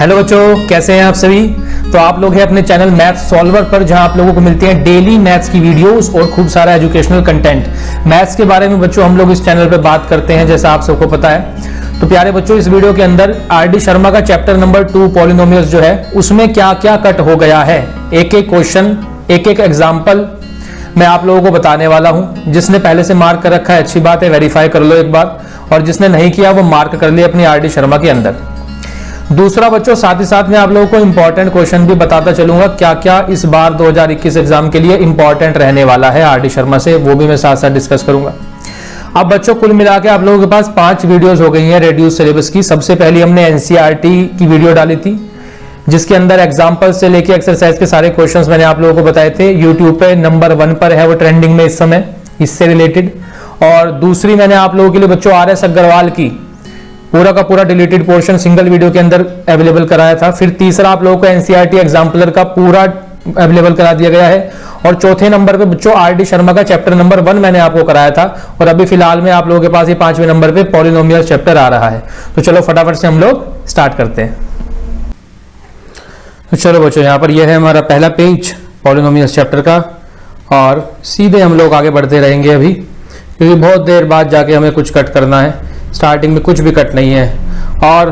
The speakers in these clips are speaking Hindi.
हेलो बच्चों, कैसे हैं आप सभी। तो आप लोग हैं अपने चैनल मैथ सॉल्वर पर, जहां आप लोगों को मिलती हैं डेली मैथ्स की वीडियोस और खूब सारा एजुकेशनल कंटेंट। मैथ्स के बारे में बच्चों हम लोग इस चैनल पे बात करते हैं, जैसा आप सबको पता है। तो प्यारे बच्चों, इस वीडियो के अंदर आर.डी. शर्मा का चैप्टर नंबर 2 पॉलिनोमियल्स जो है उसमें क्या क्या कट हो गया है, एक एक क्वेश्चन, एक एक एग्जाम्पल मैं आप लोगों को बताने वाला हूं। जिसने पहले से मार्क कर रखा है अच्छी बात है, वेरीफाई कर लो एक बार, और जिसने नहीं किया वो मार्क कर ले अपनी आर.डी. शर्मा के अंदर। दूसरा बच्चों, साथ ही साथ मैं आप लोगों को इंपॉर्टेंट क्वेश्चन भी बताता चलूंगा, क्या क्या इस बार 2021 एग्जाम के लिए इंपॉर्टेंट रहने वाला है आर.डी. शर्मा से, वो भी मैं साथ साथ डिस्कस करूंगा। अब बच्चों, कुल मिला के आप लोगों के पास 5 वीडियोस हो गई हैं रेड्यूस सिलेबस की। सबसे पहले हमने एनसीईआरटी की वीडियो डाली थी, जिसके अंदर एग्जाम्पल से लेके एक्सरसाइज के सारे क्वेश्चंस मैंने आप लोगों को बताए थे। यूट्यूब पे नंबर 1 पर है वो, ट्रेंडिंग में इस समय, इससे रिलेटेड। और दूसरी मैंने आप लोगों के लिए बच्चों आर.एस. अग्रवाल की पूरा का पूरा डिलीटेड पोर्शन सिंगल वीडियो के अंदर अवेलेबल कराया था। फिर तीसरा आप लोगों को एनसीईआरटी एग्जाम्पलर का पूरा अवेलेबल करा दिया गया है। और चौथे नंबर पे बच्चों आर.डी. शर्मा का चैप्टर नंबर 1 मैंने आपको कराया था। और अभी फिलहाल में आप लोगों के पास ये 5वें नंबर पे पॉलिनोमियल चैप्टर आ रहा है। तो चलो फटाफट से हम लोग स्टार्ट करते हैं। तो चलो बच्चों, यहाँ पर यह है हमारा पहला पेज पॉलिनोमियल चैप्टर का, और सीधे हम लोग आगे बढ़ते रहेंगे अभी, क्योंकि बहुत देर बाद जाके हमें कुछ कट करना है। स्टार्टिंग में कुछ भी कट नहीं है। और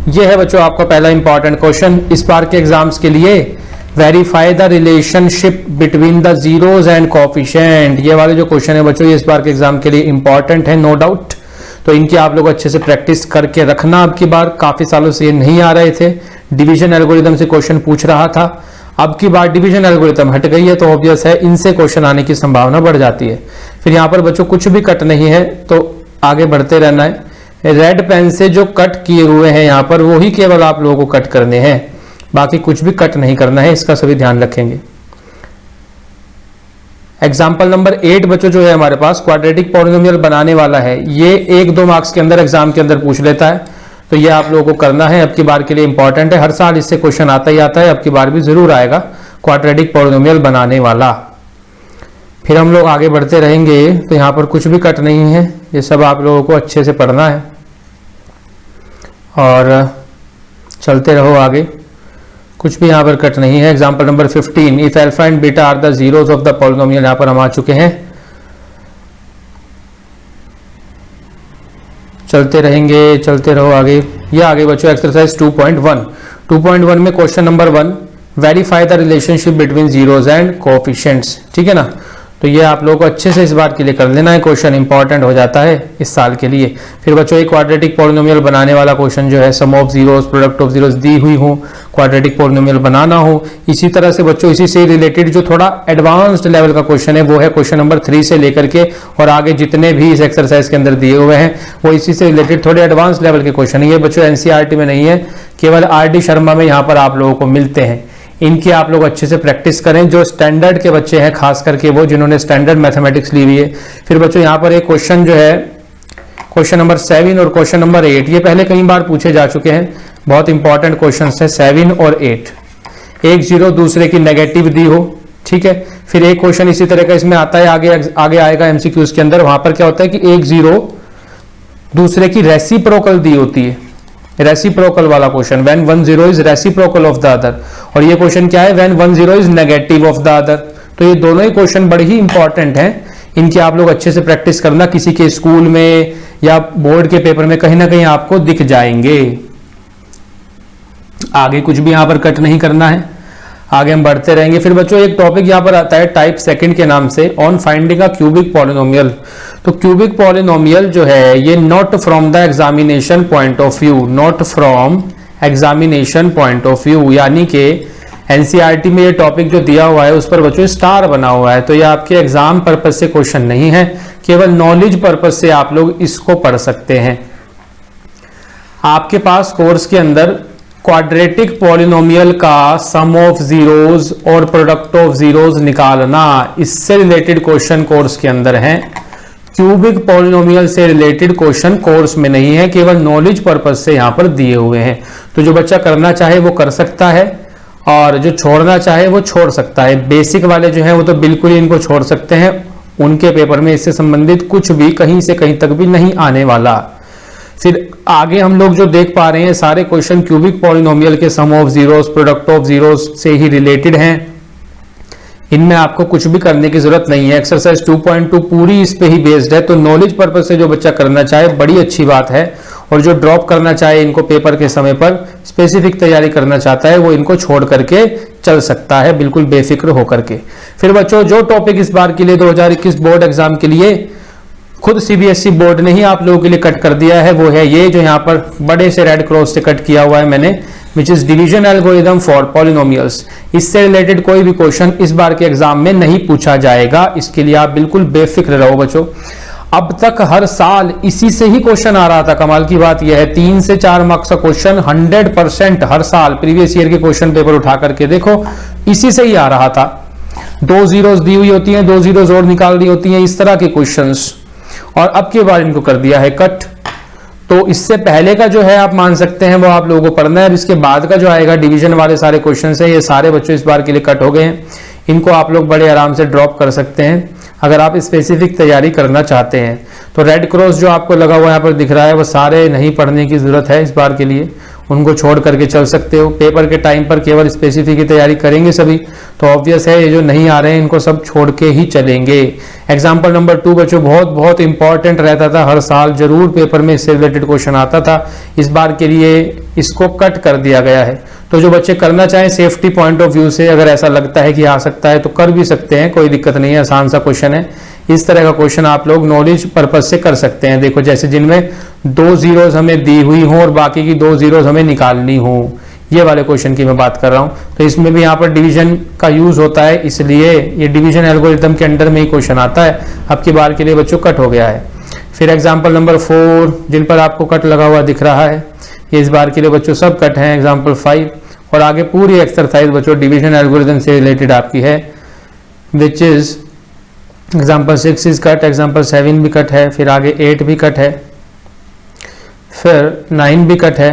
यह है बच्चों आपका पहला इंपॉर्टेंट क्वेश्चन इस बार के एग्जाम्स के लिए। Verify the relationship between the zeros and coefficient. ये वाले जो क्वेश्चन है बच्चों, ये इस बार के एग्जाम के लिए इंपॉर्टेंट है, नो डाउट। तो इनकी आप लोग अच्छे से प्रैक्टिस करके रखना। अब की बार काफी सालों से ये नहीं आ रहे थे, डिवीजन एल्गोरिथम से क्वेश्चन पूछ रहा था। अब की बार डिवीजन एल्गोरिथम हट गई है, तो ऑब्वियस है इनसे क्वेश्चन आने की संभावना बढ़ जाती है। फिर यहाँ पर बच्चों कुछ भी कट नहीं है, तो आगे बढ़ते रहना है। रेड पेन से जो कट किए हुए हैं यहाँ पर, वो ही केवल आप लोगों को कट करने हैं, बाकी कुछ भी कट नहीं करना है, इसका सभी ध्यान रखेंगे। एग्जाम्पल नंबर 8 बच्चों जो है हमारे पास, क्वाड्रेटिक पॉलिनोमियल बनाने वाला है। ये 1-2 मार्क्स के अंदर एग्जाम के अंदर पूछ लेता है, तो ये आप लोगों को करना है। अब की बार के लिए इंपॉर्टेंट है, हर साल इससे क्वेश्चन आता ही आता है, अब की बार भी जरूर आएगा क्वाड्रेटिक पॉलिनोमियल बनाने वाला। फिर हम लोग आगे बढ़ते रहेंगे। तो यहाँ पर कुछ भी कट नहीं है, ये सब आप लोगों को अच्छे से पढ़ना है और चलते रहो आगे। कुछ भी यहाँ पर कट नहीं है। Example number 15, if alpha and beta are the zeros of the polynomial, यहाँ पर हम आ चुके हैं। चलते रहेंगे, चलते रहो आगे। ये आगे बच्चों एक्सरसाइज 2.1 में question number 1, verify the relationship between zeros and coefficients. ठीक है ना। तो ये आप लोगों को अच्छे से इस बार के लिए कर लेना है, क्वेश्चन इंपॉर्टेंट हो जाता है इस साल के लिए। फिर बच्चों एक क्वाड्रेटिक पॉलिनोमियल बनाने वाला क्वेश्चन जो है, sum of zeros, product of zeros दी हुई हो, क्वाड्रेटिक पॉलिनोमियल बनाना हो। इसी तरह से बच्चों इसी से रिलेटेड जो थोड़ा एडवांस्ड लेवल का क्वेश्चन है, वो है क्वेश्चन नंबर 3 से लेकर के और आगे जितने भी इस एक्सरसाइज के अंदर दिए हुए हैं, वो इसी से रिलेटेड थोड़े एडवांस लेवल के क्वेश्चन है। ये बच्चों एनसीईआरटी में नहीं है, केवल आर.डी. शर्मा में यहाँ पर आप लोगों को मिलते हैं। इनकी आप लोग अच्छे से प्रैक्टिस करें, जो स्टैंडर्ड के बच्चे हैं, खास करके वो जिन्होंने स्टैंडर्ड मैथमेटिक्स ली हुई है। फिर बच्चों यहाँ पर एक क्वेश्चन जो है, क्वेश्चन नंबर 7 और क्वेश्चन नंबर 8, ये पहले कई बार पूछे जा चुके हैं, बहुत इंपॉर्टेंट क्वेश्चन है 7 और 8। एक जीरो दूसरे की नेगेटिव दी हो, ठीक है। फिर एक क्वेश्चन इसी तरह का इसमें आता है, आगे आएगा एमसीक्यूज के अंदर। वहां पर क्या होता है कि एक जीरो दूसरे की रेसिप्रोकल दी होती है, रेसिप्रोकल वाला question, when 1 0 is reciprocal of the other. और ये क्वेश्चन क्या है, when 1 0 is negative of the other. तो ये दोनों ही क्वेश्चन बड़े ही इंपॉर्टेंट हैं, इनकी आप लोग अच्छे से प्रैक्टिस करना। किसी के स्कूल में या बोर्ड के पेपर में कहीं ना कहीं आपको दिख जाएंगे। आगे कुछ भी यहां पर कट नहीं करना है, आगे हम बढ़ते रहेंगे। फिर बच्चों एक टॉपिक यहां पर आता है टाइप सेकंड के नाम से, on finding a cubic polynomial. तो क्यूबिक पॉलिनोमियल जो है, ये not from the examination point of view, not from examination point of view, यानी कि एनसीईआरटी में ये टॉपिक जो दिया हुआ है उस पर बच्चों स्टार बना हुआ है। तो ये आपके एग्जाम पर्पज से क्वेश्चन नहीं है, केवल नॉलेज पर्पज से आप लोग इसको पढ़ सकते हैं। आपके पास कोर्स के अंदर क्वाड्रेटिक पॉलिनोमियल का सम ऑफ जीरोज और प्रोडक्ट ऑफ जीरोज निकालना, इससे रिलेटेड क्वेश्चन कोर्स के अंदर है। क्यूबिक पॉलिनोमियल से रिलेटेड क्वेश्चन कोर्स में नहीं है, केवल नॉलेज पर्पज से यहां पर दिए हुए हैं। तो जो बच्चा करना चाहे वो कर सकता है, और जो छोड़ना चाहे वो छोड़ सकता है। बेसिक वाले जो हैं वो तो बिल्कुल ही इनको छोड़ सकते हैं, उनके पेपर में इससे संबंधित कुछ भी कहीं से कहीं तक भी नहीं आने वाला। फिर आगे हम लोग जो देख पा रहे हैं सारे क्वेश्चन क्यूबिक पॉलिनोमियल के sum of zeros, product of zeros से ही रिलेटेड हैं। इनमें आपको कुछ भी करने की जरूरत नहीं है। एक्सरसाइज 2.2 पूरी इस पे ही बेस्ड है, तो नॉलेज पर्पज से जो बच्चा करना चाहे बड़ी अच्छी बात है, और जो ड्रॉप करना चाहे इनको पेपर के समय पर स्पेसिफिक तैयारी करना चाहता है वो इनको छोड़ करके चल सकता है बिल्कुल बेफिक्र होकर के। फिर बच्चों जो टॉपिक इस बार के लिए 2021 बोर्ड एग्जाम के लिए खुद सीबीएसई बोर्ड ने ही आप लोगों के लिए कट कर दिया है वो है ये जो यहाँ पर बड़े से रेड क्रॉस से कट किया हुआ है मैंने, which is division algorithm for polynomials. इससे रिलेटेड कोई भी क्वेश्चन इस बार के एग्जाम में नहीं पूछा जाएगा, इसके लिए आप बिल्कुल बेफिक्र रहो बच्चों। अब तक हर साल इसी से ही क्वेश्चन आ रहा था। कमाल की बात यह है 3 से 4 मार्क्स का क्वेश्चन 100% हर साल प्रीवियस ईयर के क्वेश्चन पेपर उठा करके देखो इसी से ही आ रहा था। 2 जीरोस दी हुई होती हैं, 2 जीरोस और निकालनी होती हैं, इस तरह के क्वेश्चंस, और अब के बाद इनको कर दिया है कट। तो इससे पहले का जो है आप मान सकते हैं वो आप लोगों को पढ़ना है। अब इसके बाद का जो आएगा डिवीजन वाले सारे क्वेश्चन है, ये सारे बच्चों इस बार के लिए कट हो गए हैं। इनको आप लोग बड़े आराम से ड्रॉप कर सकते हैं अगर आप स्पेसिफिक तैयारी करना चाहते हैं। तो रेड क्रॉस जो आपको लगा हुआ यहाँ पर दिख रहा है वो सारे नहीं पढ़ने की जरूरत है इस बार के लिए, उनको छोड़ करके चल सकते हो। पेपर के टाइम पर केवल स्पेसिफिक की तैयारी करेंगे सभी, तो ऑब्वियस है ये जो नहीं आ रहे हैं इनको सब छोड़ के ही चलेंगे। एग्जाम्पल नंबर 2 बच्चों बहुत बहुत इंपॉर्टेंट रहता था, हर साल जरूर पेपर में इससे रिलेटेड क्वेश्चन आता था। इस बार के लिए इसको कट कर दिया गया है। तो जो बच्चे करना चाहें सेफ्टी पॉइंट ऑफ व्यू से, अगर ऐसा लगता है कि आ सकता है तो कर भी सकते हैं, कोई दिक्कत नहीं है, आसान सा क्वेश्चन है। इस तरह का क्वेश्चन आप लोग नॉलेज पर्पज से कर सकते हैं। देखो जैसे जिनमें 2 जीरोस हमें दी हुई हो और बाकी की 2 जीरोस हमें निकालनी हो, ये वाले क्वेश्चन की मैं बात कर रहा हूं। तो इसमें भी यहाँ पर डिवीजन का यूज होता है, इसलिए ये डिवीजन एल्गोरिथम के अंडर में ही क्वेश्चन आता है। अब की बार के लिए बच्चों कट हो गया है। फिर एग्जाम्पल नंबर 4 जिन पर आपको कट लगा हुआ दिख रहा है, ये इस बार के लिए बच्चों सब कट है। एग्जाम्पल 5 और आगे पूरी एक्सरसाइज बच्चों डिवीजन एल्गोरिथम से रिलेटेड आपकी है, which is example 6 is cut, example 7 भी कट है, फिर आगे 8 भी कट है, फिर 9 भी कट है,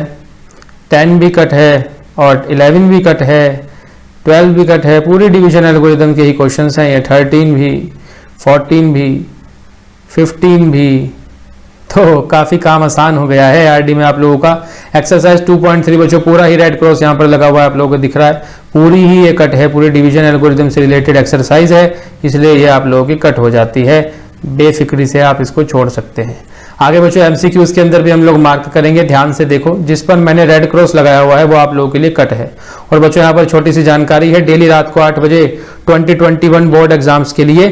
10 भी कट है, और 11 भी कट है, 12 भी कट है। पूरी डिवीजन एल्गोरिथम के ही क्वेश्चंस हैं ये। 13 भी, 14 भी, 15 भी, तो काफी काम आसान हो गया है आरडी में आप लोगों का। एक्सरसाइज 2.3 बच्चों पूरा ही रेड क्रॉस यहाँ पर लगा हुआ है, आप लोगों को दिख रहा है, पूरी ही ये कट है, पूरी डिवीजन एल्गोरिथम से रिलेटेड एक्सरसाइज है, इसलिए ये आप लोगों की कट हो जाती है। बेफिक्री से आप इसको छोड़ सकते हैं। आगे बच्चों एमसीक्यूज के अंदर भी हम लोग मार्क करेंगे, ध्यान से देखो। जिस पर मैंने रेड क्रॉस लगाया हुआ है वो आप लोगों के लिए कट है। और बच्चों यहाँ पर छोटी सी जानकारी है, डेली रात को 8 बजे 2021 बोर्ड एग्जाम्स के लिए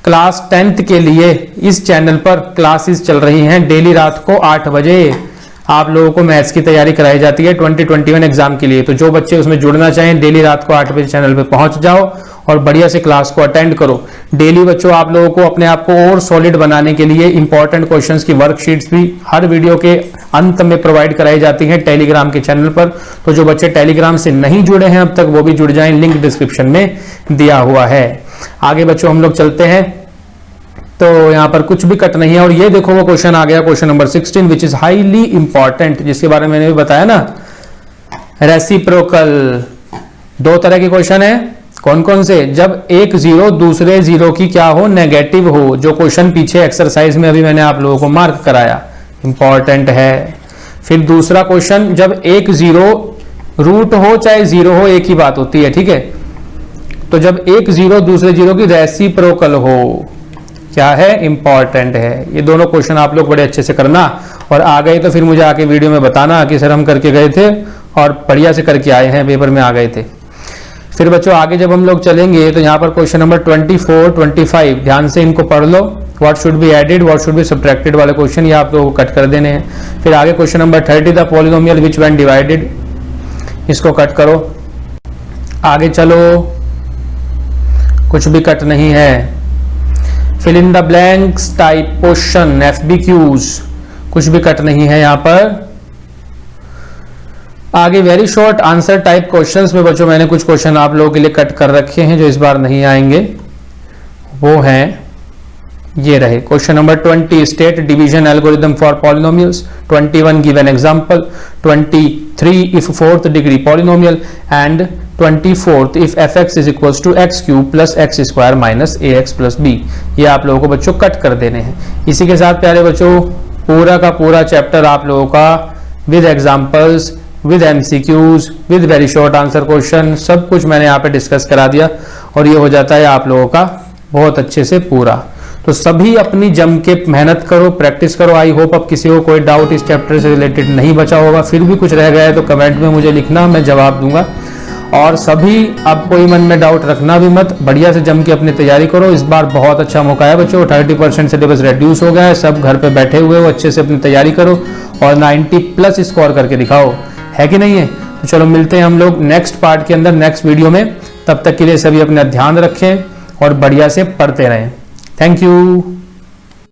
क्लास 10th के लिए इस चैनल पर क्लासेस चल रही हैं। डेली रात को 8 बजे आप लोगों को मैथ्स की तैयारी कराई जाती है 2021 एग्जाम के लिए। तो जो बच्चे उसमें जुड़ना चाहें डेली रात को 8 बजे चैनल पे पहुंच जाओ और बढ़िया से क्लास को अटेंड करो। डेली बच्चों आप लोगों को अपने आप को और सॉलिड बनाने के लिए इंपॉर्टेंट क्वेश्चंस की वर्कशीट्स भी हर वीडियो के अंत में प्रोवाइड कराई जाती हैं टेलीग्राम के चैनल पर। तो जो बच्चे टेलीग्राम से नहीं जुड़े हैं अब तक वो भी जुड़ जाएं, लिंक डिस्क्रिप्शन में दिया हुआ है। आगे बच्चों हम लोग चलते हैं, तो यहाँ पर कुछ भी कट नहीं है। और ये देखो वो क्वेश्चन आ गया, question number 16 which is highly important, जिसके बारे में मैंने भी बताया ना, रेसिप्रोकल। 2 तरह के क्वेश्चन है, कौन कौन से? जब एक जीरो दूसरे जीरो की क्या हो, नेगेटिव हो, जो क्वेश्चन पीछे एक्सरसाइज में अभी मैंने आप लोगों को मार्क कराया, इंपॉर्टेंट है। फिर दूसरा क्वेश्चन, जब एक जीरो रूट हो चाहे जीरो हो एक ही बात होती है, ठीक है। तो जब एक जीरो दूसरे जीरो की रेसिप्रोकल हो, क्या है, इंपॉर्टेंट है। ये दोनों क्वेश्चन आप लोग बड़े अच्छे से करना, और आ गए तो फिर मुझे आके वीडियो में बताना कि सर हम करके गए थे और बढ़िया से करके आए हैं, पेपर में आ गए थे। फिर बच्चों आगे जब हम लोग चलेंगे तो यहाँ पर क्वेश्चन नंबर 24, 25 ध्यान से इनको पढ़ लो। What should be added, what should be subtracted वाले क्वेश्चन ये आप लोगों को कट कर देने हैं। फिर आगे question number 30, the polynomial which when divided, इसको कट करो। आगे चलो, कुछ भी कट नहीं है। Fill in the blanks type question, FBQs, कुछ भी कट नहीं है यहाँ पर। आगे very short answer type questions में बच्चों मैंने कुछ क्वेश्चन आप लोगों के लिए कट कर रखे हैं जो इस बार नहीं आएंगे, वो हैं ये रहे। Question number 20, state division algorithm for polynomials. 21, give an example. 23, if 4th degree polynomial. And 24th, if fx is equals to x cube plus x square minus ax plus b। ये आप लोगों को बच्चों कट कर देने हैं। इसी के साथ प्यारे बच्चों पूरा का पूरा चैप्टर आप लोगों का with examples, with MCQs, with very short answer question, सब कुछ मैंने यहाँ पे डिस्कस करा दिया और ये हो जाता है आप लोगों का बहुत अच्छे से पूरा। तो सभी अपनी जम के मेहनत करो, प्रैक्टिस करो। आई होप अब किसी को कोई डाउट इस चैप्टर से रिलेटेड नहीं बचा होगा। फिर भी कुछ रह गया है तो कमेंट में मुझे लिखना, मैं जवाब दूंगा। और सभी अब कोई मन में डाउट रखना भी मत, बढ़िया से जम के अपनी तैयारी करो। इस बार बहुत अच्छा मौका है बच्चों, 30% सिलेबस रिड्यूस हो गया है, सब घर पे बैठे हुए हो, अच्छे से अपनी तैयारी करो और 90+ स्कोर करके दिखाओ, है कि नहीं है। तो चलो मिलते हैं हम लोग नेक्स्ट पार्ट के अंदर, नेक्स्ट वीडियो में। तब तक के लिए सभी अपना ध्यान रखें और बढ़िया से पढ़ते रहें। Thank you.